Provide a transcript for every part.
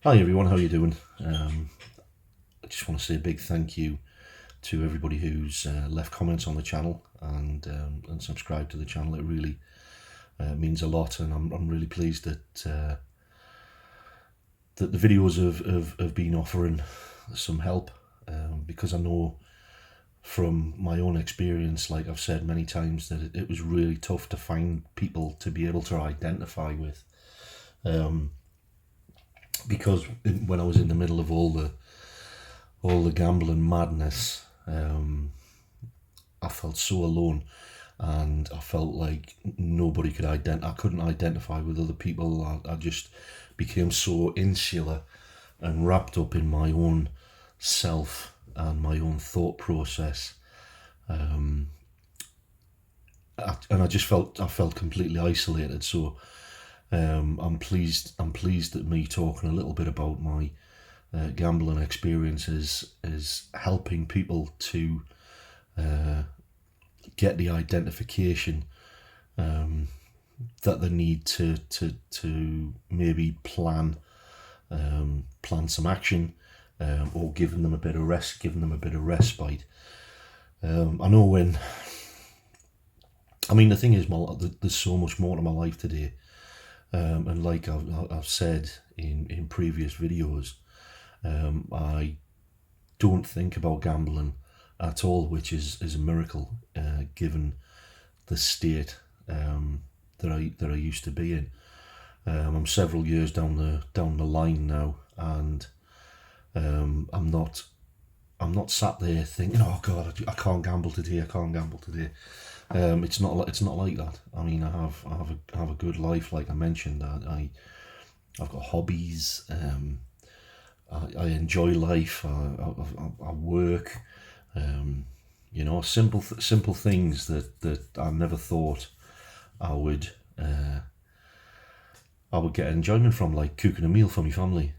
Hi everyone, how are you doing? I just want to say a big thank you to everybody who's left comments on the channel and subscribed to the channel. It really means a lot, and I'm really pleased that the videos have been offering some help, because I know from my own experience, like I've said many times, that it was really tough to find people to be able to identify with. Because when I was in the middle of all the gambling madness, I felt so alone, and I felt like nobody could I couldn't identify with other people. I just became so insular and wrapped up in my own self and my own thought process, and I just felt completely isolated. So I'm pleased that me talking a little bit about my gambling experiences is helping people to get the identification that they need to maybe plan some action, or giving them a bit of respite. I know the thing is, there's so much more to my life today. And like I've said in previous videos, I don't think about gambling at all, which is a miracle, given the state that I used to be in. I'm several years down the line now, and I'm not sat there thinking, "Oh God, I can't gamble today. I can't gamble today." It's not like that. I mean, I have a good life, like I mentioned. I've got hobbies. I enjoy life. I work. Simple things that I never thought I would get enjoyment from, like cooking a meal for my family,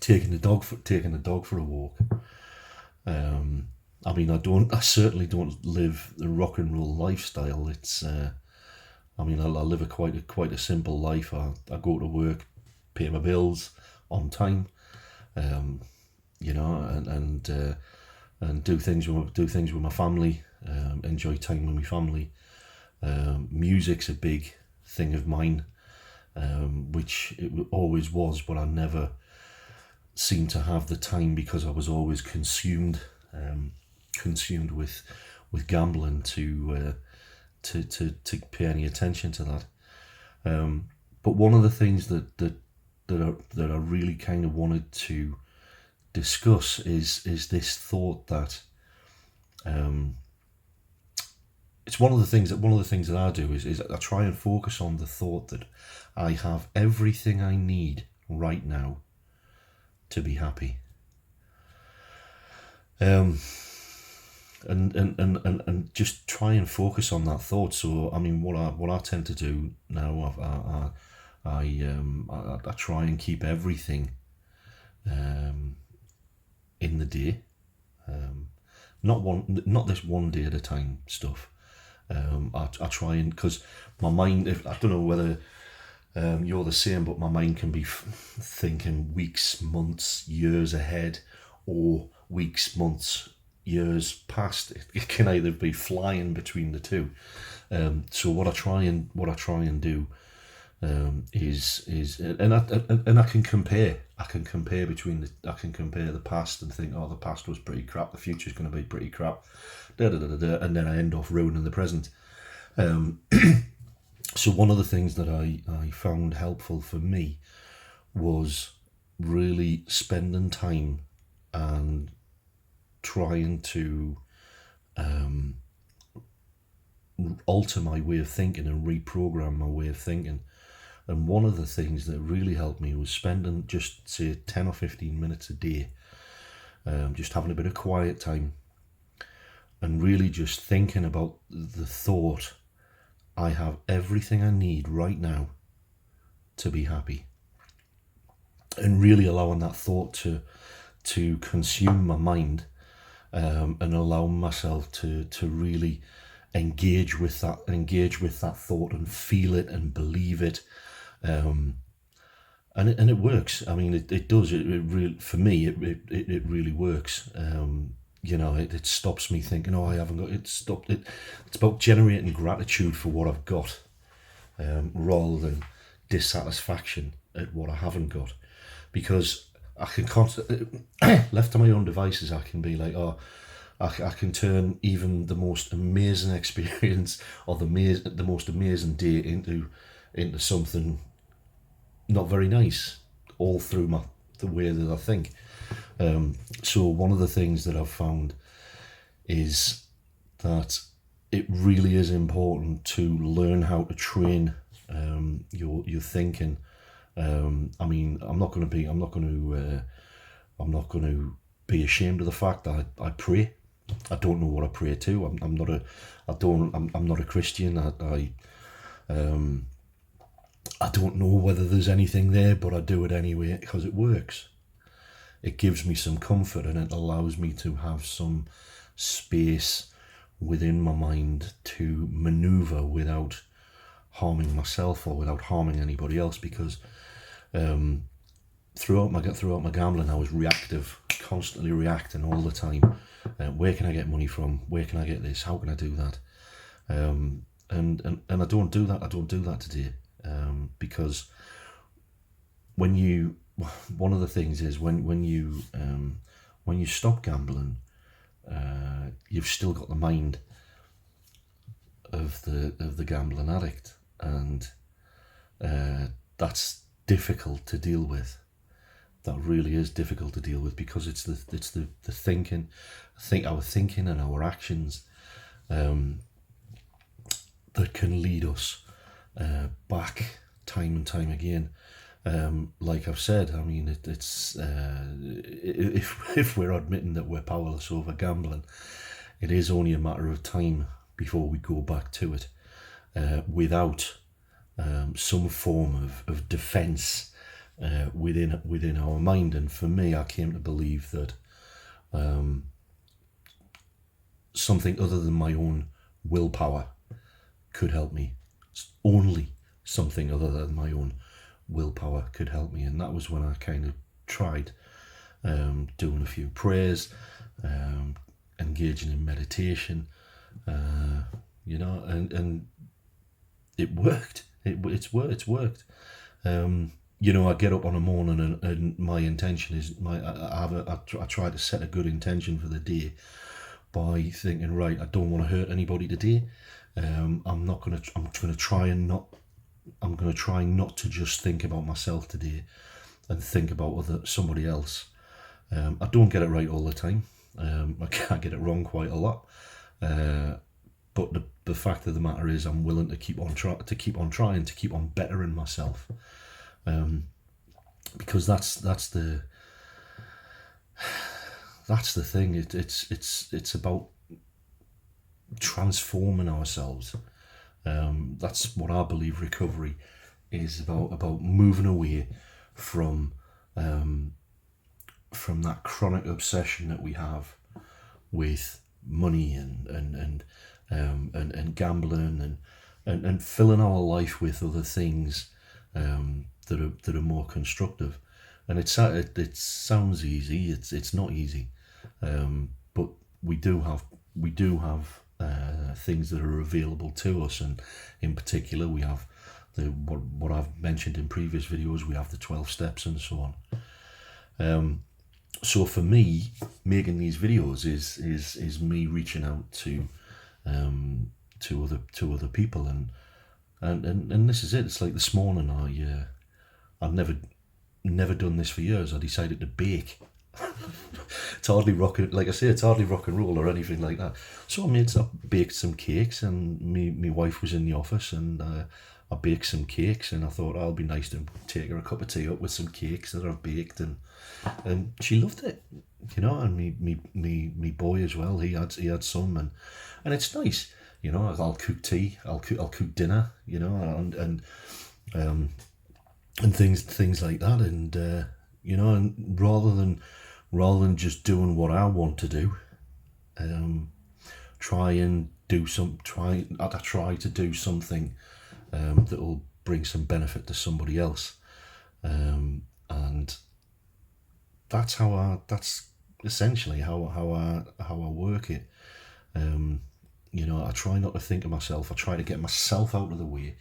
taking the dog for a walk. I certainly don't live the rock and roll lifestyle. It's I live quite a simple life. I go to work, pay my bills on time, and do things with my family. Enjoy time with my family. Music's a big thing of mine, which it always was, but I never seemed to have the time because I was always consumed with gambling to pay any attention to that. But one of the things that I really kind of wanted to discuss is this thought that it's one of the things that I do is I try and focus on the thought that I have everything I need right now to be happy. And just try and focus on that thought. So what I tend to do now, I try and keep everything in the day, not this one day at a time stuff. I try and, because my mind, I don't know whether you're the same, but my mind can be thinking weeks, months, years ahead, or weeks, months, years past. It can either be flying between the two. So what I try and do is I can compare. I can compare the past and think, oh, the past was pretty crap. The future's going to be pretty crap. And then I end off ruining the present. So one of the things that I found helpful for me was really spending time and trying to alter my way of thinking and reprogram my way of thinking. And one of the things that really helped me was spending just, say, 10 or 15 minutes a day, just having a bit of quiet time and really just thinking about the thought, I have everything I need right now to be happy. And really allowing that thought to consume my mind, and allow myself to really engage with that thought and feel it and believe it, and it works. I mean, it does. It really, for me, it really works. You know, it stops me thinking, oh, I haven't got it. Stopped it. It's about generating gratitude for what I've got, rather than dissatisfaction at what I haven't got, because I can constantly, left to my own devices, I can be like, oh, I can turn even the most amazing experience or the most amazing day into something not very nice, all through the way that I think. So one of the things that I've found is that it really is important to learn how to train your thinking. I mean, I'm not going to be ashamed of the fact that I pray. I don't know what I pray to. I'm not a Christian. I don't know whether there's anything there, but I do it anyway because it works. It gives me some comfort, and it allows me to have some space within my mind to maneuver without harming myself or without harming anybody else, because throughout my gambling I was reactive, constantly reacting all the time. Where can I get money from? Where can I get this? How can I do that? And I don't do that. I don't do that today, because one of the things is when you stop gambling, you've still got the mind of the gambling addict, and that's difficult to deal with. That really is difficult to deal with, because it's the thinking, our thinking and our actions that can lead us back time and time again. Like I've said, I mean, it's if we're admitting that we're powerless over gambling, it is only a matter of time before we go back to it, without some form of defence within our mind. And for me, I came to believe that something other than my own willpower could help me. Only something other than my own willpower could help me, and that was when I kind of tried doing a few prayers, engaging in meditation, and it worked. It's worked. I get up on a morning, and my intention is I try to set a good intention for the day by thinking, right, I don't want to hurt anybody today. I'm going to try not to just think about myself today and think about somebody else. I don't get it right all the time. I can't get it wrong quite a lot. But the fact of the matter is, I'm willing to keep on trying, to keep on bettering myself. Because that's the thing. It's about transforming ourselves. That's what I believe recovery is about moving away from that chronic obsession that we have with money and gambling and filling our life with other things that are more constructive. And it sounds easy. It's not easy, but we do have things that are available to us, and in particular we have what I've mentioned in previous videos. We have the 12 steps and so on. So for me, making these videos is me reaching out to other people, and this is it. It's like this morning, I've never done this for years. I decided to bake. It's hardly rock and roll or anything like that. So I baked some cakes, and my wife was in the office, and I baked some cakes, and I thought, I'll be nice to take her a cup of tea up with some cakes that I've baked, and she loved it, and me boy as well. He had some, and it's nice, I'll cook tea, I'll cook dinner, and things like that, and and rather than just doing what I want to do, try to do something that will bring some benefit to somebody else. that's that's essentially how I work it. You know, I try not to think of myself. I try to get myself out of the way.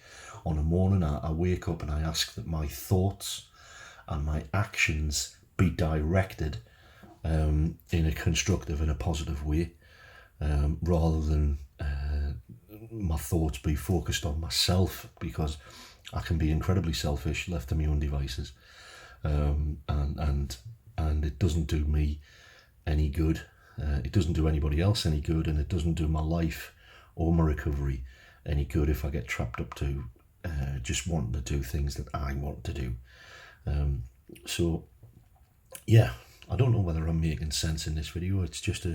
On a morning, I wake up and I ask that my thoughts and my actions be directed in a constructive and a positive way, rather than my thoughts be focused on myself, because I can be incredibly selfish left to my own devices, and it doesn't do me any good. It doesn't do anybody else any good, and it doesn't do my life or my recovery any good if I get trapped up to just wanting to do things that I want to do. So yeah, I don't know whether I'm making sense in this video. It's just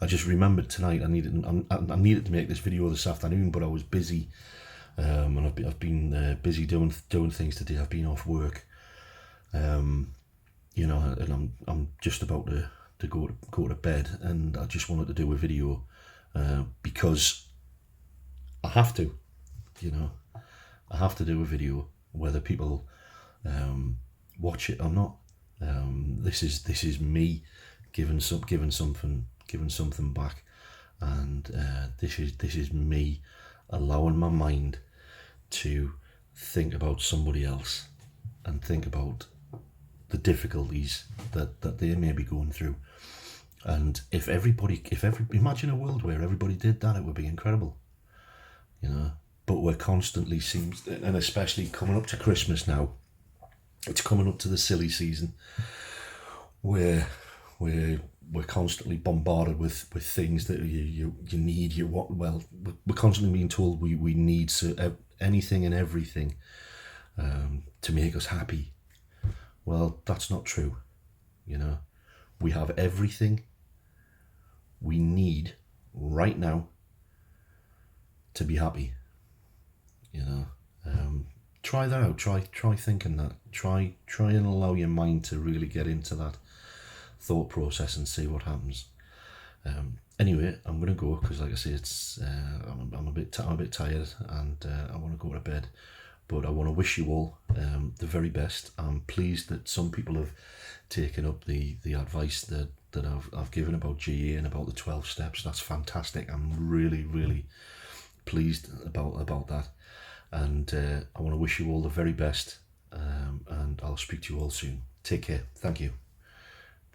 I just remembered tonight I needed to make this video this afternoon, but I was busy, and I've been busy doing things today. I've been off work, you know, and I'm just about to go to bed, and I just wanted to do a video because I have to, you know, I have to do a video whether people watch it or not. This is me giving something back, and this is me allowing my mind to think about somebody else and think about the difficulties that they may be going through. And if imagine a world where everybody did that, it would be incredible, you know. But we're constantly and especially coming up to Christmas now, it's coming up to the silly season where we're constantly bombarded with things that you need, you want. Well, we're constantly being told we need anything and everything to make us happy. Well, that's not true, you know. We have everything we need right now to be happy, you know. Try that out. Try thinking that. Try and allow your mind to really get into that thought process and see what happens. Anyway, I'm gonna go because, like I say, it's I'm a bit tired, and I want to go to bed. But I want to wish you all the very best. I'm pleased that some people have taken up the advice that I've given about GA and about the 12 steps. That's fantastic. I'm really pleased about that. And I want to wish you all the very best, and I'll speak to you all soon. Take care. Thank you.